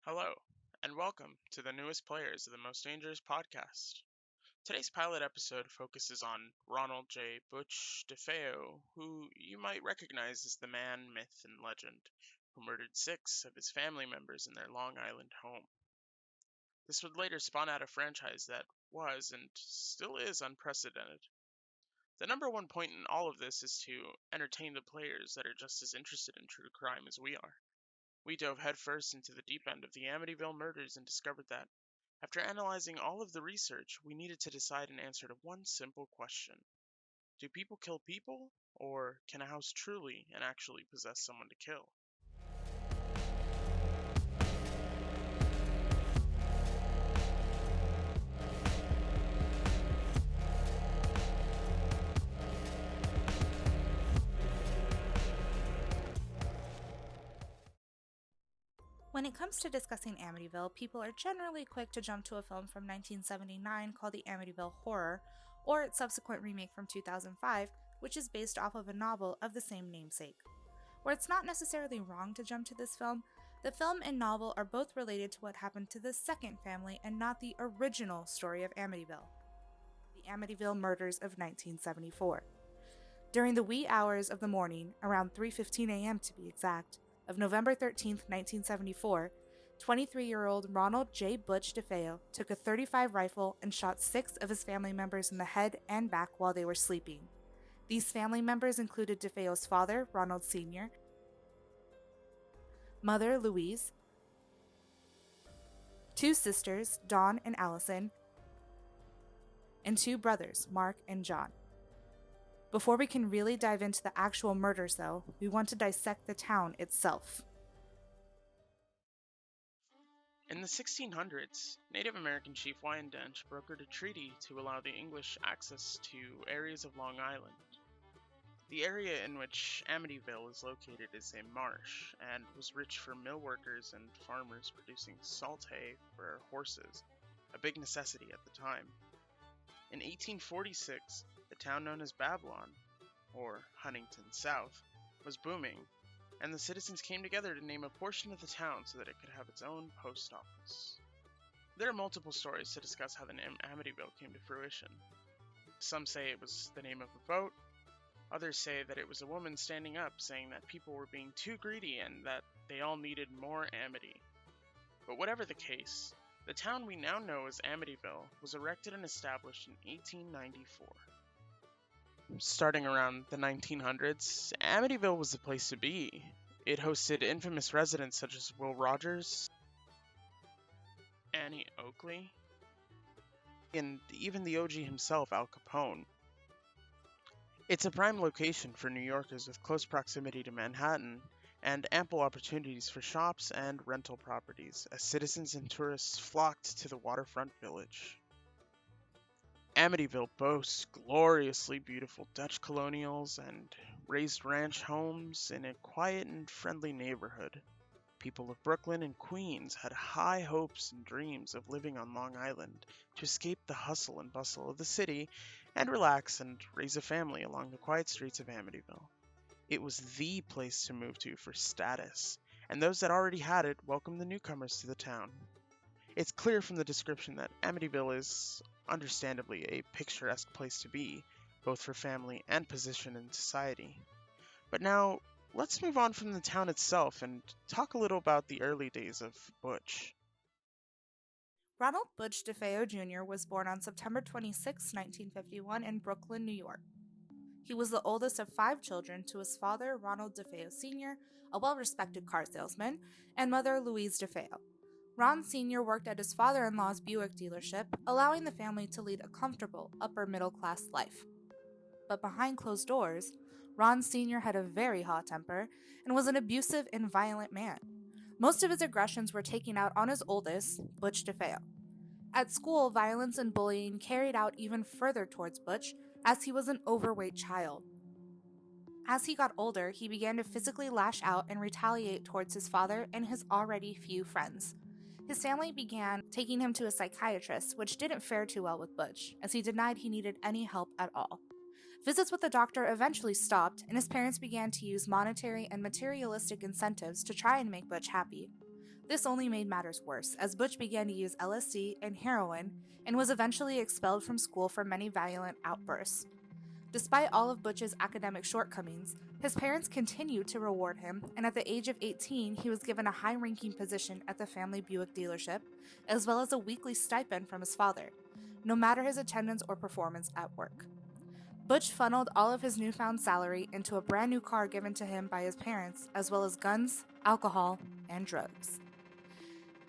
Hello, and welcome to the newest players of the Most Dangerous podcast. Today's pilot episode focuses on Ronald J. Butch Defeo, who you might recognize as the man, myth, and legend who murdered 6 of his family members in their Long Island home. This would later spawn out a franchise that was, and still is, unprecedented. The number one point in all of this is to entertain the players that are just as interested in true crime as we are. We dove headfirst into the deep end of the Amityville murders and discovered that, after analyzing all of the research, we needed to decide an answer to one simple question. Do people kill people, or can a house truly and actually possess someone to kill? When it comes to discussing Amityville, people are generally quick to jump to a film from 1979 called The Amityville Horror, or its subsequent remake from 2005, which is based off of a novel of the same namesake. Where it's not necessarily wrong to jump to this film, the film and novel are both related to what happened to the second family and not the original story of Amityville, the Amityville murders of 1974. During the wee hours of the morning, around 3:15 a.m. to be exact, of November 13, 1974, 23-year-old Ronald J. Butch Defeo took a .35 rifle and shot 6 of his family members in the head and back while they were sleeping. These family members included Defeo's father, Ronald Sr., mother, Louise, 2 sisters, Dawn and Allison, and 2 brothers, Mark and John. Before we can really dive into the actual murders, though, we want to dissect the town itself. In the 1600s, Native American chief Wyandanch brokered a treaty to allow the English access to areas of Long Island. The area in which Amityville is located is a marsh and was rich for mill workers and farmers producing salt hay for horses, a big necessity at the time. In 1846, the town known as Babylon, or Huntington South, was booming, and the citizens came together to name a portion of the town so that it could have its own post office. There are multiple stories to discuss how the name Amityville came to fruition. Some say it was the name of a boat, others say that it was a woman standing up saying that people were being too greedy and that they all needed more Amity. But whatever the case, the town we now know as Amityville was erected and established in 1894. Starting around the 1900s, Amityville was the place to be. It hosted infamous residents such as Will Rogers, Annie Oakley, and even the OG himself, Al Capone. It's a prime location for New Yorkers with close proximity to Manhattan and ample opportunities for shops and rental properties as citizens and tourists flocked to the waterfront village. Amityville boasts gloriously beautiful Dutch colonials and raised ranch homes in a quiet and friendly neighborhood. People of Brooklyn and Queens had high hopes and dreams of living on Long Island to escape the hustle and bustle of the city and relax and raise a family along the quiet streets of Amityville. It was the place to move to for status, and those that already had it welcomed the newcomers to the town. It's clear from the description that Amityville is, understandably, a picturesque place to be, both for family and position in society. But now, let's move on from the town itself and talk a little about the early days of Butch. Ronald Butch Defeo Jr. was born on September 26, 1951 in Brooklyn, New York. He was the oldest of 5 children to his father, Ronald Defeo Sr., a well-respected car salesman, and mother, Louise Defeo. Ron Sr. worked at his father-in-law's Buick dealership, allowing the family to lead a comfortable, upper-middle-class life. But behind closed doors, Ron Sr. had a very hot temper and was an abusive and violent man. Most of his aggressions were taken out on his oldest, Butch Defeo. At school, violence and bullying carried out even further towards Butch, as he was an overweight child. As he got older, he began to physically lash out and retaliate towards his father and his already few friends. His family began taking him to a psychiatrist, which didn't fare too well with Butch, as he denied he needed any help at all. Visits with the doctor eventually stopped, and his parents began to use monetary and materialistic incentives to try and make Butch happy. This only made matters worse, as Butch began to use LSD and heroin and was eventually expelled from school for many violent outbursts. Despite all of Butch's academic shortcomings, his parents continued to reward him, and at the age of 18, he was given a high-ranking position at the family Buick dealership, as well as a weekly stipend from his father, no matter his attendance or performance at work. Butch funneled all of his newfound salary into a brand new car given to him by his parents, as well as guns, alcohol, and drugs.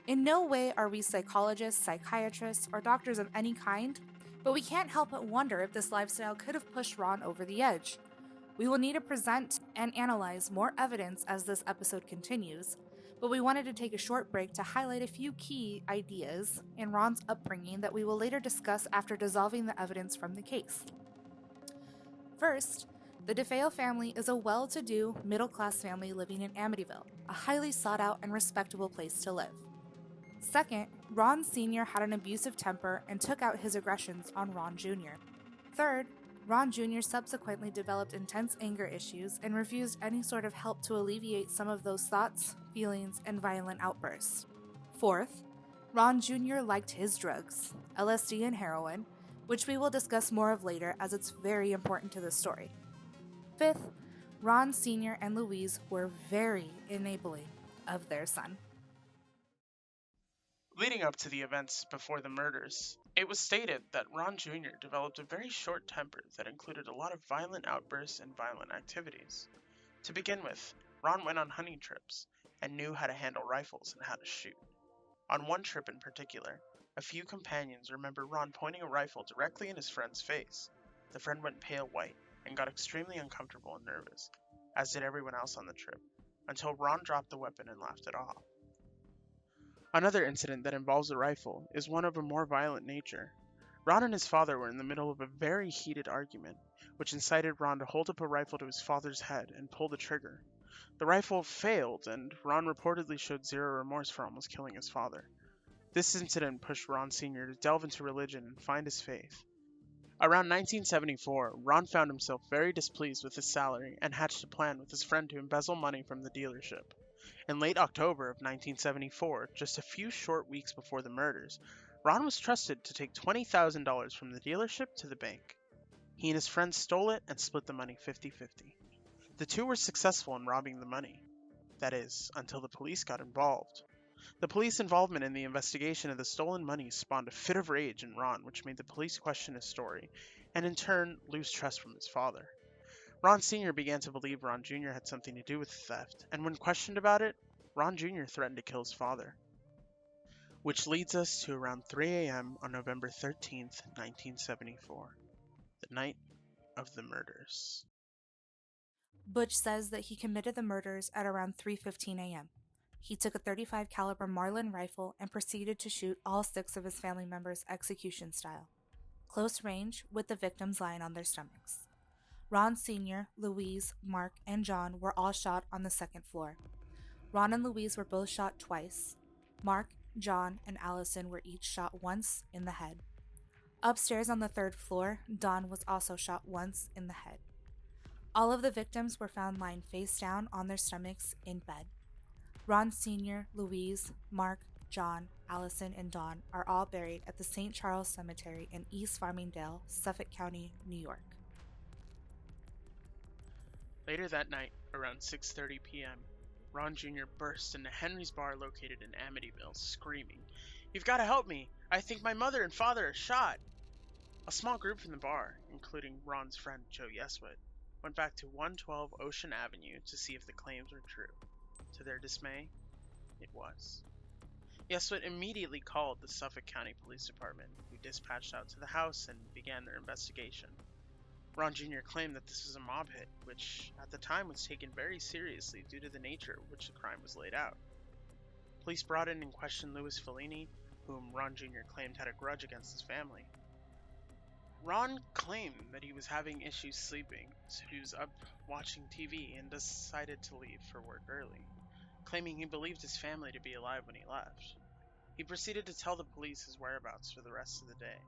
In no way are we psychologists, psychiatrists, or doctors of any kind, but we can't help but wonder if this lifestyle could have pushed Ron over the edge. We will need to present and analyze more evidence as this episode continues, but we wanted to take a short break to highlight a few key ideas in Ron's upbringing that we will later discuss after dissolving the evidence from the case. First, the Defeo family is a well-to-do, middle-class family living in Amityville, a highly sought-out and respectable place to live. Second, Ron Sr. had an abusive temper and took out his aggressions on Ron Jr. Third, Ron Jr. subsequently developed intense anger issues and refused any sort of help to alleviate some of those thoughts, feelings, and violent outbursts. Fourth, Ron Jr. liked his drugs, LSD and heroin, which we will discuss more of later as it's very important to the story. Fifth, Ron Sr. and Louise were very enabling of their son. Leading up to the events before the murders, it was stated that Ron Jr. developed a very short temper that included a lot of violent outbursts and violent activities. To begin with, Ron went on hunting trips and knew how to handle rifles and how to shoot. On one trip in particular, a few companions remember Ron pointing a rifle directly in his friend's face. The friend went pale white and got extremely uncomfortable and nervous, as did everyone else on the trip, until Ron dropped the weapon and laughed it off. Another incident that involves a rifle is one of a more violent nature. Ron and his father were in the middle of a very heated argument, which incited Ron to hold up a rifle to his father's head and pull the trigger. The rifle failed, and Ron reportedly showed zero remorse for almost killing his father. This incident pushed Ron Sr. to delve into religion and find his faith. Around 1974, Ron found himself very displeased with his salary and hatched a plan with his friend to embezzle money from the dealership. In late October of 1974, just a few short weeks before the murders, Ron was trusted to take $20,000 from the dealership to the bank. He and his friends stole it and split the money 50-50. The two were successful in robbing the money. That is, until the police got involved. The police involvement in the investigation of the stolen money spawned a fit of rage in Ron, which made the police question his story, and in turn lose trust from his father. Ron Sr. began to believe Ron Jr. had something to do with the theft, and when questioned about it, Ron Jr. threatened to kill his father. Which leads us to around 3 a.m. on November 13th, 1974, the night of the murders. Butch says that he committed the murders at around 3:15 a.m. He took a .35 caliber Marlin rifle and proceeded to shoot all 6 of his family members execution style, close range with the victims lying on their stomachs. Ron Sr., Louise, Mark, and John were all shot on the second floor. Ron and Louise were both shot twice. Mark, John, and Allison were each shot once in the head. Upstairs on the 3rd floor, Don was also shot once in the head. All of the victims were found lying face down on their stomachs in bed. Ron Sr., Louise, Mark, John, Allison, and Don are all buried at the St. Charles Cemetery in East Farmingdale, Suffolk County, New York. Later that night, around 6:30 p.m., Ron Jr. burst into Henry's bar located in Amityville, screaming, "You've got to help me! I think my mother and father are shot!" A small group from the bar, including Ron's friend Joe Yeswood, went back to 112 Ocean Avenue to see if the claims were true. To their dismay, it was. Yeswood immediately called the Suffolk County Police Department, who dispatched out to the house and began their investigation. Ron Jr. claimed that this was a mob hit, which at the time was taken very seriously due to the nature of which the crime was laid out. Police brought in and questioned Louis Fellini, whom Ron Jr. claimed had a grudge against his family. Ron claimed that he was having issues sleeping, so he was up watching TV and decided to leave for work early, claiming he believed his family to be alive when he left. He proceeded to tell the police his whereabouts for the rest of the day.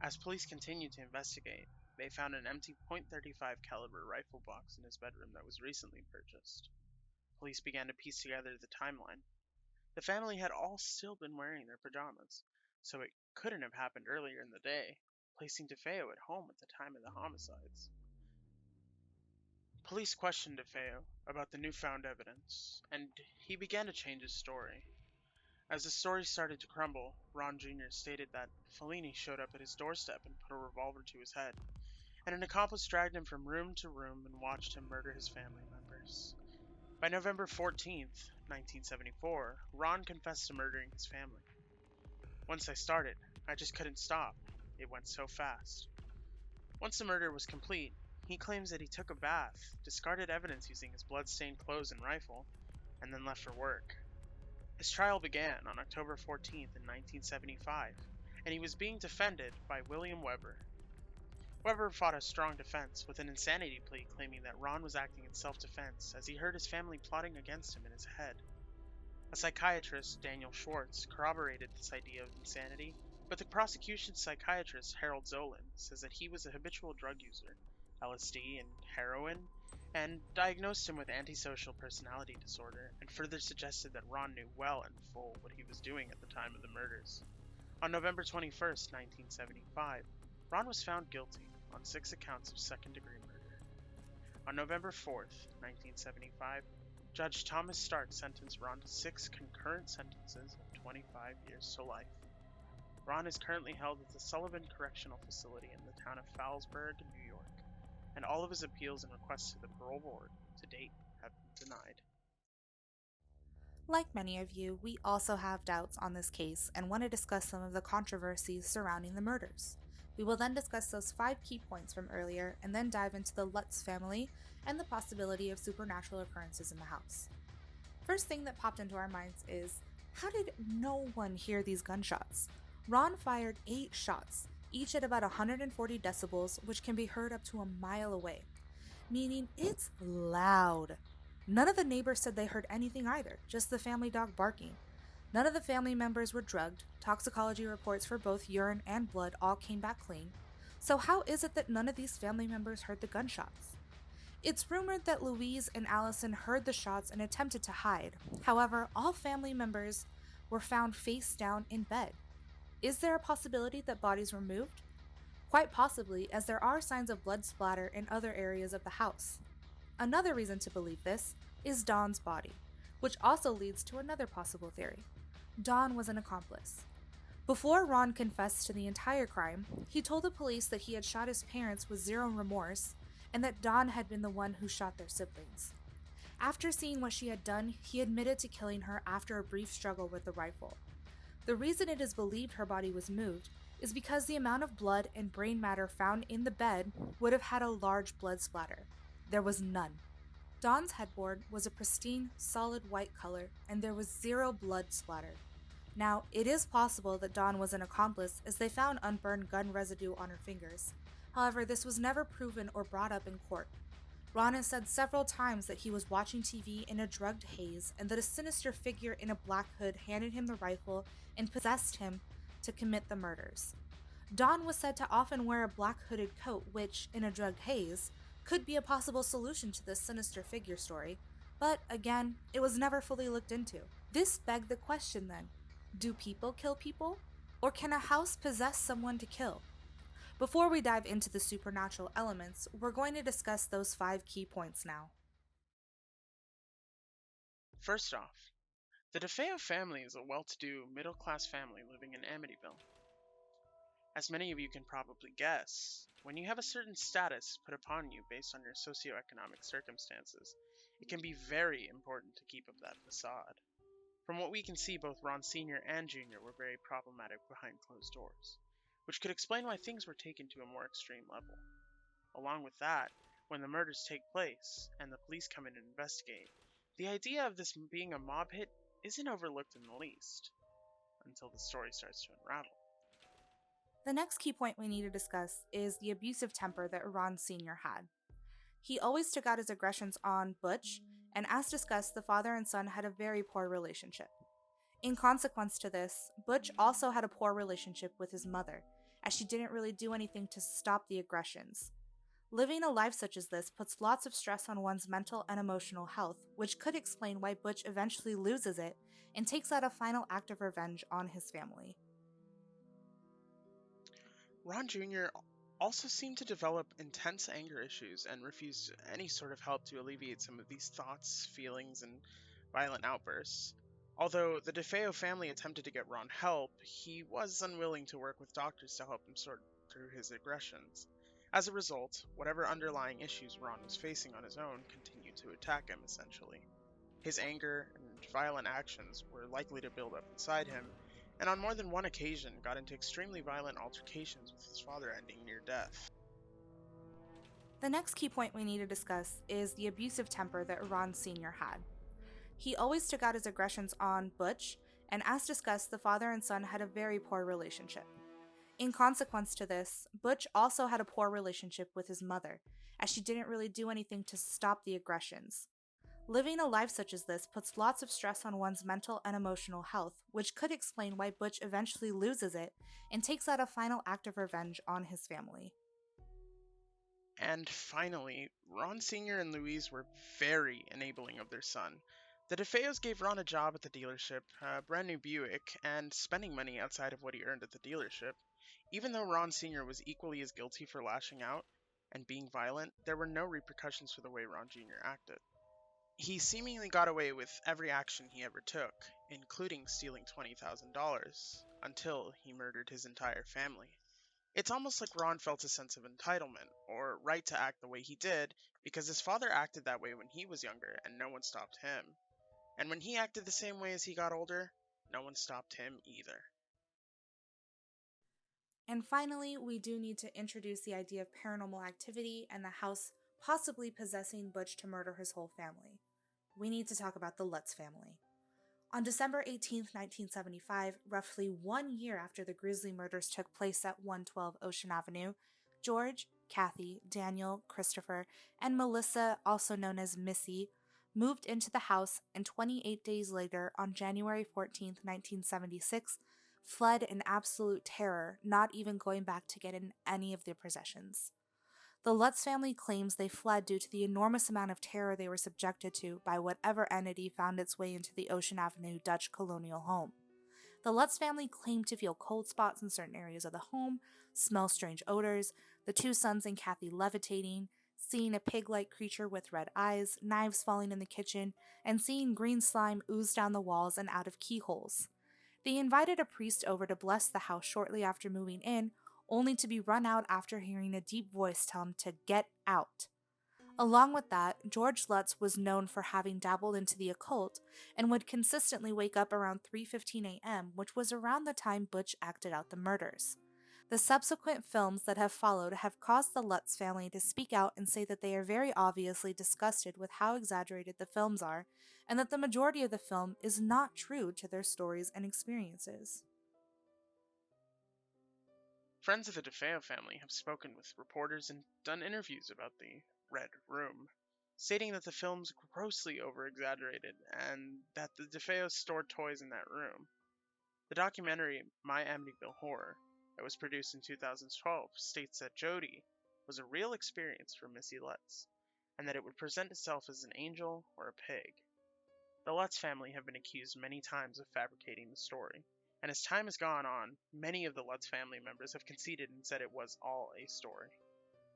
As police continued to investigate, they found an empty .35 caliber rifle box in his bedroom that was recently purchased. Police began to piece together the timeline. The family had all still been wearing their pajamas, so it couldn't have happened earlier in the day, placing Defeo at home at the time of the homicides. Police questioned Defeo about the newfound evidence, and he began to change his story. As the story started to crumble, Ron Jr. stated that Fellini showed up at his doorstep and put a revolver to his head, and an accomplice dragged him from room to room and watched him murder his family members. By November 14th, 1974, Ron confessed to murdering his family. Once I started, I just couldn't stop. It went so fast. Once the murder was complete, he claims that he took a bath, discarded evidence using his blood-stained clothes and rifle, and then left for work. His trial began on October 14th in 1975, and he was being defended by William Weber. Weber fought a strong defense with an insanity plea claiming that Ron was acting in self-defense as he heard his family plotting against him in his head. A psychiatrist, Daniel Schwartz, corroborated this idea of insanity, but the prosecution's psychiatrist, Harold Zolan, says that he was a habitual drug user, LSD and heroin, and diagnosed him with antisocial personality disorder, and further suggested that Ron knew well and full what he was doing at the time of the murders. On November 21st, 1975, Ron was found guilty on 6 accounts of second-degree murder. On November 4th, 1975, Judge Thomas Stark sentenced Ron to 6 concurrent sentences of 25 years to life. Ron is currently held at the Sullivan Correctional Facility in the town of Fallsburg, New York, and all of his appeals and requests to the parole board to date have been denied. Like many of you, we also have doubts on this case and want to discuss some of the controversies surrounding the murders. We will then discuss those 5 key points from earlier and then dive into the Lutz family and the possibility of supernatural occurrences in the house. First thing that popped into our minds is, how did no one hear these gunshots? Ron fired 8 shots, each at about 140 decibels, which can be heard up to a mile away, meaning it's loud. None of the neighbors said they heard anything either, just the family dog barking. None of the family members were drugged. Toxicology reports for both urine and blood all came back clean. So how is it that none of these family members heard the gunshots? It's rumored that Louise and Allison heard the shots and attempted to hide. However, all family members were found face down in bed. Is there a possibility that bodies were moved? Quite possibly, as there are signs of blood splatter in other areas of the house. Another reason to believe this is Don's body, which also leads to another possible theory. Don was an accomplice. Before Ron confessed to the entire crime, he told the police that he had shot his parents with zero remorse and that Don had been the one who shot their siblings. After seeing what she had done, he admitted to killing her after a brief struggle with the rifle. The reason it is believed her body was moved is because the amount of blood and brain matter found in the bed would have had a large blood splatter. There was none. Don's headboard was a pristine, solid white color, and there was zero blood splatter. Now, it is possible that Don was an accomplice as they found unburned gun residue on her fingers. However, this was never proven or brought up in court. Ron has said several times that he was watching TV in a drugged haze and that a sinister figure in a black hood handed him the rifle and possessed him to commit the murders. Don was said to often wear a black hooded coat which, in a drugged haze, could be a possible solution to this sinister figure story, but again, it was never fully looked into. This begged the question then, do people kill people? Or can a house possess someone to kill? Before we dive into the supernatural elements, we're going to discuss those 5 key points now. First off, the Defeo family is a well-to-do, middle-class family living in Amityville. As many of you can probably guess, when you have a certain status put upon you based on your socioeconomic circumstances, it can be very important to keep up that facade. From what we can see, both Ron Sr. and Jr. were very problematic behind closed doors, which could explain why things were taken to a more extreme level. Along with that, when the murders take place and the police come in and investigate, the idea of this being a mob hit isn't overlooked in the least, until the story starts to unravel. The next key point we need to discuss is the abusive temper that Ron Sr. had. He always took out his aggressions on Butch, and as discussed, the father and son had a very poor relationship. In consequence to this, Butch also had a poor relationship with his mother, as she didn't really do anything to stop the aggressions. Living a life such as this puts lots of stress on one's mental and emotional health, which could explain why Butch eventually loses it and takes out a final act of revenge on his family. Ron Jr. also seemed to develop intense anger issues and refused any sort of help to alleviate some of these thoughts, feelings, and violent outbursts. Although the DeFeo family attempted to get Ron help, he was unwilling to work with doctors to help him sort through his aggressions. As a result, whatever underlying issues Ron was facing on his own continued to attack him, essentially. His anger and violent actions were likely to build up inside him, and on more than one occasion got into extremely violent altercations with his father, ending near death. The next key point we need to discuss is the abusive temper that Ron Sr. had. He always took out his aggressions on Butch, and as discussed, the father and son had a very poor relationship. In consequence to this, Butch also had a poor relationship with his mother, as she didn't really do anything to stop the aggressions. Living a life such as this puts lots of stress on one's mental and emotional health, which could explain why Butch eventually loses it and takes out a final act of revenge on his family. And finally, Ron Sr. and Louise were very enabling of their son. The DeFeos gave Ron a job at the dealership, a brand new Buick, and spending money outside of what he earned at the dealership. Even though Ron Sr. was equally as guilty for lashing out and being violent, there were no repercussions for the way Ron Jr. acted. He seemingly got away with every action he ever took, including stealing $20,000, until he murdered his entire family. It's almost like Ron felt a sense of entitlement, or right to act the way he did, because his father acted that way when he was younger and no one stopped him. And when he acted the same way as he got older, no one stopped him either. And finally, we do need to introduce the idea of paranormal activity and the house possibly possessing Butch to murder his whole family. We need to talk about the Lutz family. On December 18, 1975, roughly 1 year after the grisly murders took place at 112 Ocean Avenue, George, Kathy, Daniel, Christopher, and Melissa, also known as Missy, moved into the house, and 28 days later, on January 14, 1976, fled in absolute terror, not even going back to get in any of their possessions. The Lutz family claims they fled due to the enormous amount of terror they were subjected to by whatever entity found its way into the Ocean Avenue Dutch colonial home. The Lutz family claimed to feel cold spots in certain areas of the home, smell strange odors, the two sons and Kathy levitating, seeing a pig-like creature with red eyes, knives falling in the kitchen, and seeing green slime ooze down the walls and out of keyholes. They invited a priest over to bless the house shortly after moving in, only to be run out after hearing a deep voice tell him to get out. Along with that, George Lutz was known for having dabbled into the occult and would consistently wake up around 3:15 a.m., which was around the time Butch acted out the murders. The subsequent films that have followed have caused the Lutz family to speak out and say that they are very obviously disgusted with how exaggerated the films are, and that the majority of the film is not true to their stories and experiences. Friends of the DeFeo family have spoken with reporters and done interviews about the Red Room, stating that the films grossly over-exaggerated and that the DeFeos stored toys in that room. The documentary My Amityville Horror, that was produced in 2012, states that Jody was a real experience for Missy Lutz, and that it would present itself as an angel or a pig. The Lutz family have been accused many times of fabricating the story, and as time has gone on, many of the Lutz family members have conceded and said it was all a story.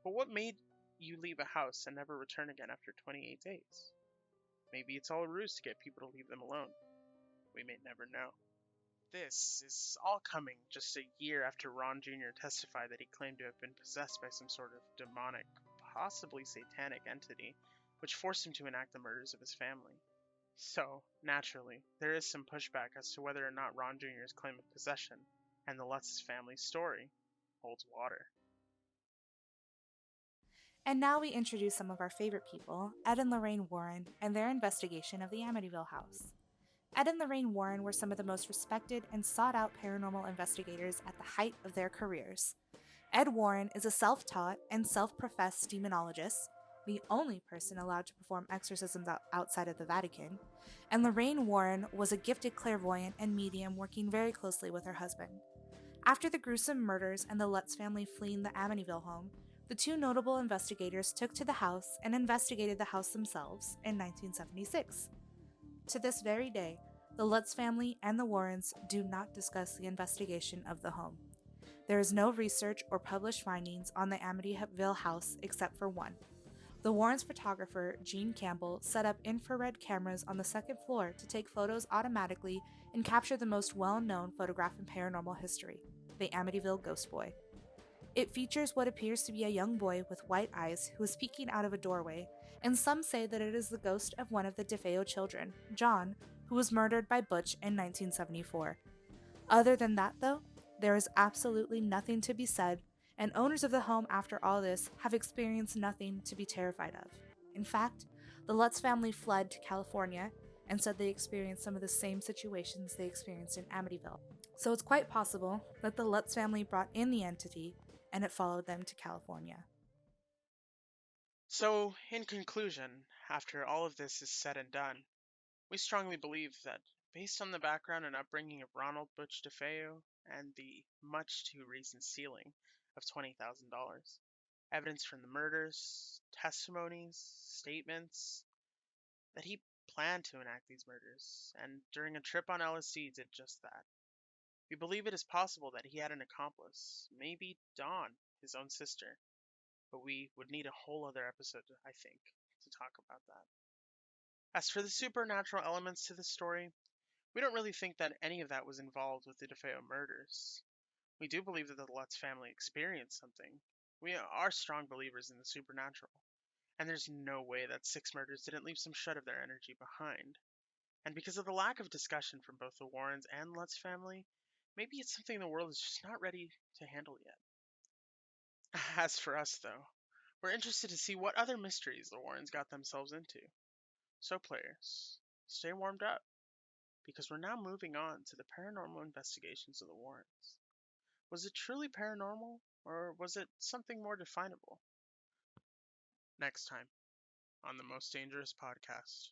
But what made you leave a house and never return again after 28 days? Maybe it's all a ruse to get people to leave them alone. We may never know. This is all coming just a year after Ron Jr. testified that he claimed to have been possessed by some sort of demonic, possibly satanic entity, which forced him to enact the murders of his family. So, naturally, there is some pushback as to whether or not Ron Jr.'s claim of possession and the Lutz family's story holds water. And now we introduce some of our favorite people, Ed and Lorraine Warren, and their investigation of the Amityville house. Ed and Lorraine Warren were some of the most respected and sought-out paranormal investigators at the height of their careers. Ed Warren is a self-taught and self-professed demonologist, the only person allowed to perform exorcisms outside of the Vatican, and Lorraine Warren was a gifted clairvoyant and medium working very closely with her husband. After the gruesome murders and the Lutz family fleeing the Amityville home, The two notable investigators took to the house and investigated the house themselves in 1976. To this very day, the Lutz family and the Warrens do not discuss the investigation of the home. There is no research or published findings on the Amityville house except for one. The Warrens' photographer, Gene Campbell, set up infrared cameras on the second floor to take photos automatically and capture the most well-known photograph in paranormal history, the Amityville Ghost Boy. It features what appears to be a young boy with white eyes who is peeking out of a doorway, and some say that it is the ghost of one of the Defeo children, John, who was murdered by Butch in 1974. Other than that, though, there is absolutely nothing to be said, and owners of the home after all this have experienced nothing to be terrified of. In fact, the Lutz family fled to California and said they experienced some of the same situations they experienced in Amityville. So it's quite possible that the Lutz family brought in the entity and it followed them to California. So, in conclusion, after all of this is said and done, we strongly believe that, based on the background and upbringing of Ronald Butch Defeo and the much too recent stealing of $20,000, evidence from the murders, testimonies, statements, that he planned to enact these murders, and during a trip on LSD did just that. We believe it is possible that he had an accomplice, maybe Dawn, his own sister, but we would need a whole other episode, I think, to talk about that. As for the supernatural elements to this story, we don't really think that any of that was involved with the DeFeo murders. We do believe that the Lutz family experienced something. We are strong believers in the supernatural, and there's no way that 6 murders didn't leave some shred of their energy behind. And because of the lack of discussion from both the Warrens and Lutz family, maybe it's something the world is just not ready to handle yet. As for us, though, we're interested to see what other mysteries the Warrens got themselves into. So players, stay warmed up, because we're now moving on to the paranormal investigations of the Warrens. Was it truly paranormal, or was it something more definable? Next time on the Most Dangerous Podcast.